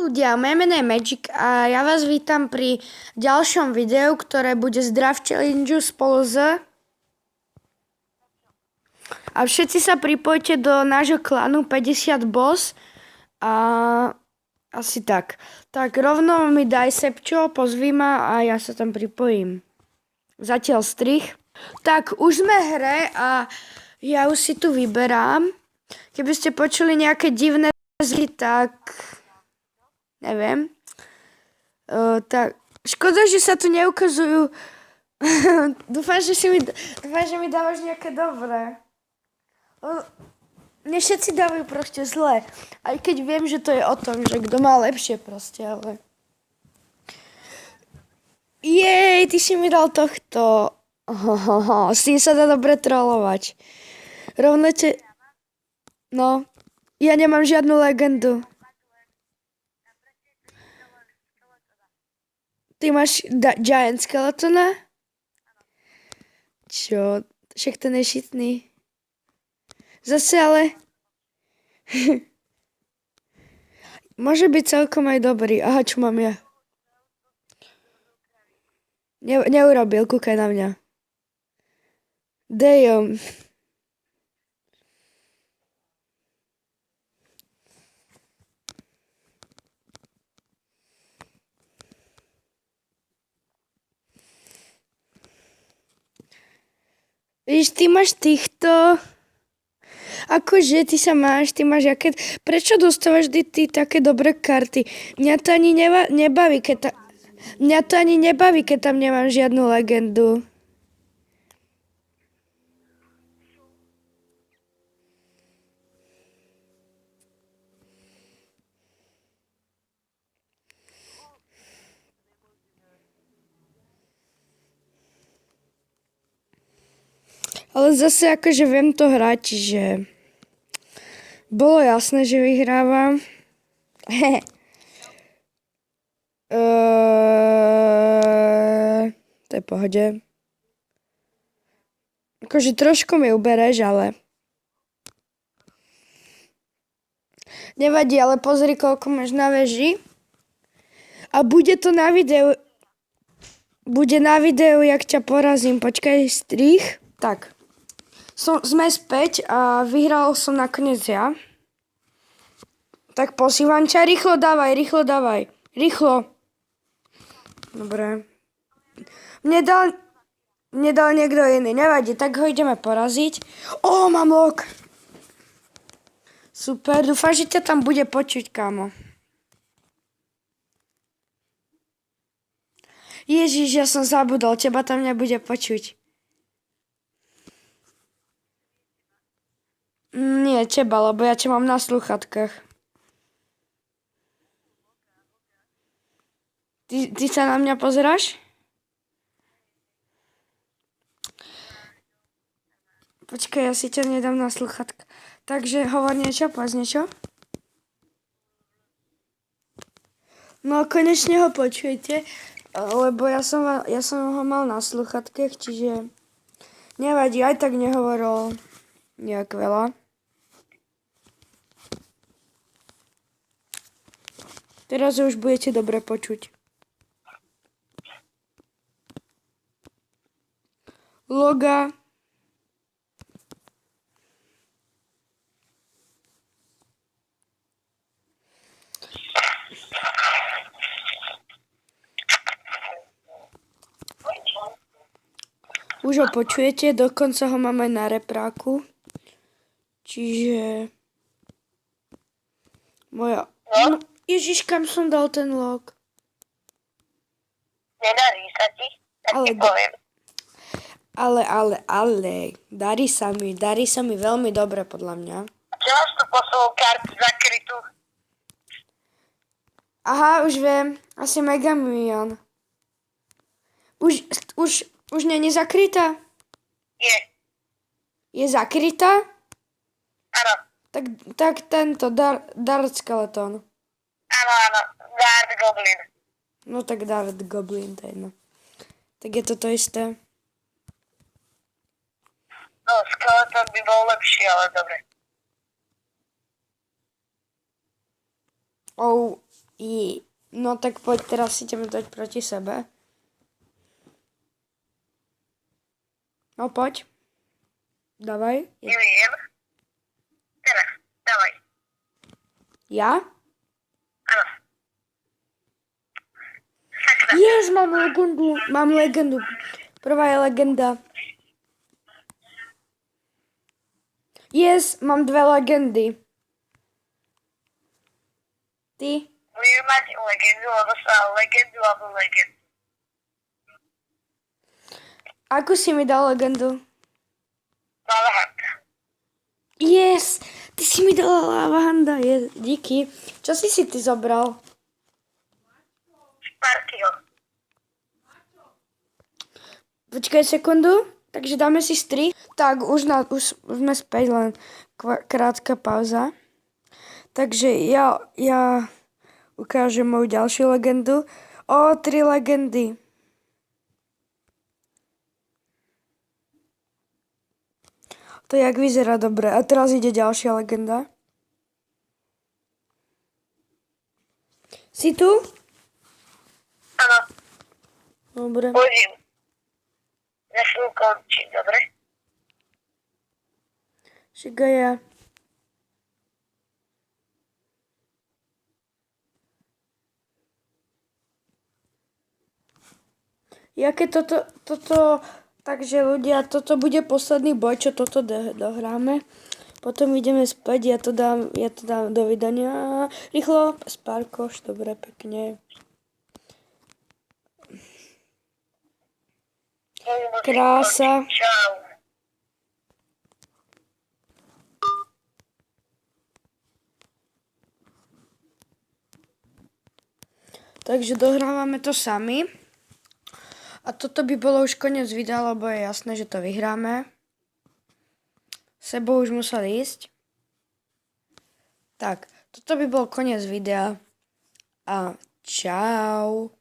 Ľudia, moje meno je Magic a ja vás vítam pri ďalšom videu, ktoré bude z Draft Challenge spolu s... A všetci sa pripojte do nášho klanu 50 boss a asi tak. Tak rovno mi daj Sepčo, pozví ma a ja sa tam pripojím. Zatiaľ strih. Tak, už sme v hre a ja už si tu vyberám. Keby ste počuli nejaké divné zvuky, tak... Neviem. Tak, škoda, že sa tu neukazujú. Dúfam, že mi dávaš nejaké dobré. Mne všetci dávajú proste zlé. Aj keď viem, že to je o tom, že kto má lepšie proste, ale... Jej, ty si mi dal tohto. S tým sa dá dobre trollovať. Rovno te... No, ja nemám žiadnu legendu. Ty máš Giant Skeletona? Čo? Však ten je šitný. Zase ale... Môže byť celkom aj dobrý. Aha, čo mám ja? Neurobil, kúkaj na mňa. Damn. Víš, ty máš týchto... Akože ty máš aké... Prečo dostávaš ty také dobré karty? Mňa to ani nebaví, keď tam nemám žiadnu legendu. Ale zase akože viem to hrať, že bolo jasné, že vyhrávam. To je pohode. Akože trošku mi ubereš, ale nevadí, ale pozri, koľko máš na veži. A bude to na videu. Bude na videu, jak ťa porazím. Počkaj, strich. Tak. Sme späť a vyhral som nakoniec ja. Tak posívam ťa. Rýchlo dávaj. Rýchlo. Dobre. Mne dal niekto iný. Nevadí, tak ho ideme poraziť. Mám lok. Super, dúfam, že ťa tam bude počuť, kámo. Ježiš, ja som zabudol, teba tam nebude počuť. Nie, teba, lebo ja ťa mám na sluchatkách. Ty sa na mňa pozeráš? Počkaj, ja si ťa nedám na sluchatka. Takže hovor niečo, povedz niečo. No konečne ho počujete, lebo ja som ho mal na sluchatkách, čiže nevadí, aj tak nehovoril nejak veľa. Teraz už budete dobre počuť. Loga. Už ho počujete, dokonca ho máme na repráku. Čiže... Moja... Ježiš, kam som dal ten log? Nedarí sa ti, tak ti poviem. Ale, darí sa mi veľmi dobre, podľa mňa. Čo máš tu po svojou kartu zakrytú? Aha, už viem, asi Mega Million. Už nie je zakrytá? Je. Je zakrytá? Áno. Tak tento, Dart Skeleton. Áno, Dart Goblin. No tak Dart Goblin, to je jedno. Tak je to isté. No, Skeleton by bol lepší, ale dobre. No tak poď, teraz si ideme dať proti sebe. No poď. Dávaj. Neviem. Teraz, dávaj. Ja? Áno. Sakra. Yes, mám legendu. Prvá je legenda. Yes, mám 2 legendy. Ty? Budem mať legendu, lebo sa legendu alebo legendu. Ako si mi dal legendu? Lava Handa. Yes, ty si mi dala Lava Handa. Yes, díky. Čo si ty zobral? Sparkyho. Počkaj sekundu. Takže dáme si stri. Tak, už sme späť, len krátka pauza. Takže ja ukážem moju ďalšiu legendu. 3 legendy. To jak vyzerá dobre. A teraz ide ďalšia legenda. Si tu? Áno, Dobre. budem. Nesmú končiť, dobre? Šiga ja. Jaké toto, takže ľudia, toto bude posledný boj, čo toto dohráme. Potom ideme späť, ja to dám do vydania. Rýchlo, Sparkoš, dobre, pekne. Krása. Čau. Takže dohrávame to sami. A toto by bolo už koniec videa, lebo je jasné, že to vyhráme. Sebou už musel ísť. Tak, toto by bol koniec videa. A čau.